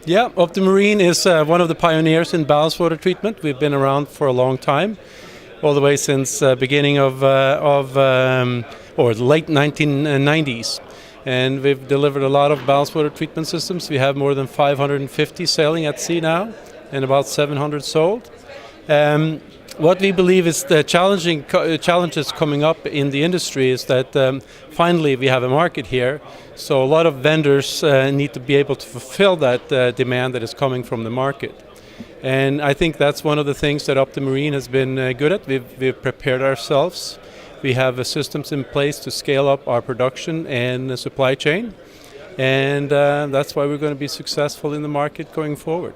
Yeah, Optimarin is one of the pioneers in ballast water treatment. We've been around for a long time, all the way since beginning of or the late 1990s. And we've delivered a lot of ballast water treatment systems. We have more than 550 sailing at sea now, and about 700 sold. What we believe is the challenges coming up in the industry is that finally we have a market here. So a lot of vendors need to be able to fulfill that demand that is coming from the market. And I think that's one of the things that Optimarin has been good at. We've prepared ourselves. We have systems in place to scale up our production and supply chain. And that's why we're going to be successful in the market going forward.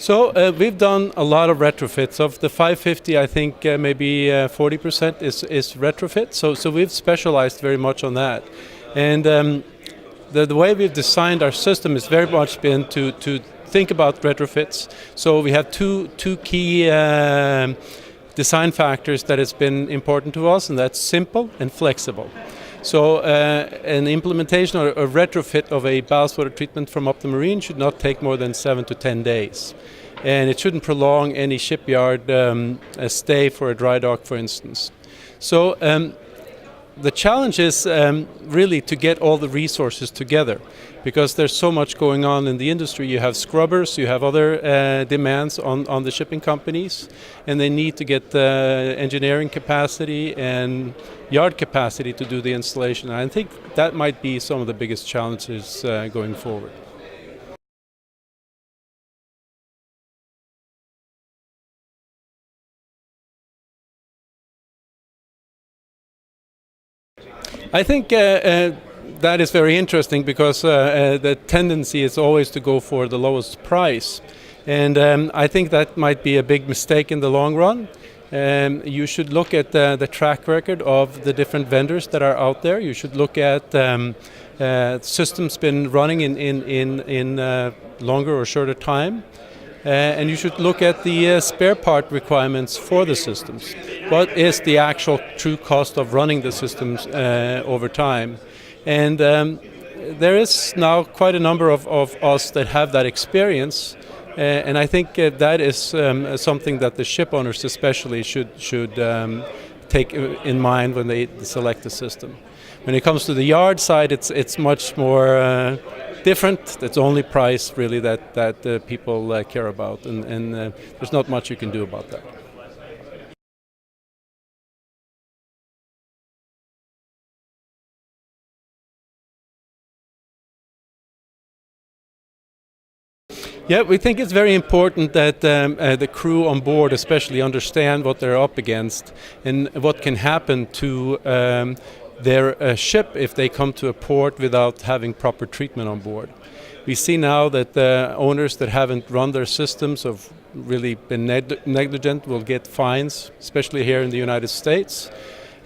So we've done a lot of retrofits. Of the 550, I think maybe 40% is retrofit. So we've specialized very much on that. And the way we've designed our system has very much been to think about retrofits. So we have two key design factors that has been important to us, and that's simple and flexible. So an implementation or a retrofit of a ballast water treatment from Optimarin should not take more than 7 to 10 days. And it shouldn't prolong any shipyard stay for a dry dock, for instance. So the challenge is really to get all the resources together, because there's so much going on in the industry. You have scrubbers, you have other demands on the shipping companies, and they need to get engineering capacity and yard capacity to do the installation. And I think that might be some of the biggest challenges going forward. I think that is very interesting, because the tendency is always to go for the lowest price. And I think that might be a big mistake in the long run. You should look at the track record of the different vendors that are out there. You should look at systems been running in longer or shorter time. And you should look at the spare part requirements for the systems. What is the actual true cost of running the systems over time? And there is now quite a number of us that have that experience. And I think that is something that the ship owners especially should take in mind when they select the system. When it comes to the yard side, it's much more different. It's only price really that people care about, and there's not much you can do about that. Yeah, we think it's very important that the crew on board especially understand what they're up against and what can happen to their ship if they come to a port without having proper treatment on board. We see now that the owners that haven't run their systems, have really been negligent, will get fines, especially here in the United States.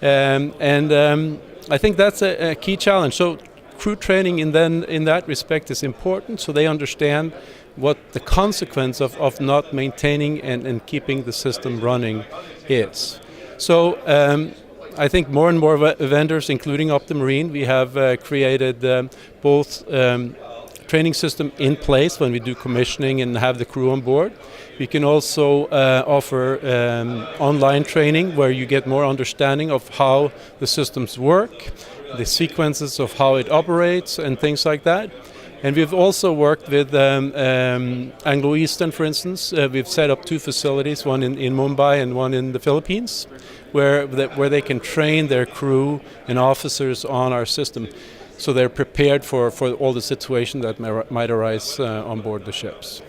I think that's a key challenge. So crew training in that respect is important, so they understand what the consequence of not maintaining and keeping the system running is. So I think more and more vendors, including Optimarin, we have created both training system in place when we do commissioning and have the crew on board. We can also offer online training where you get more understanding of how the systems work, the sequences of how it operates and things like that. And we've also worked with Anglo-Eastern, for instance. We've set up 2 facilities, one in Mumbai and one in the Philippines, where they can train their crew and officers on our system, so they're prepared for all the situations that might arise on board the ships.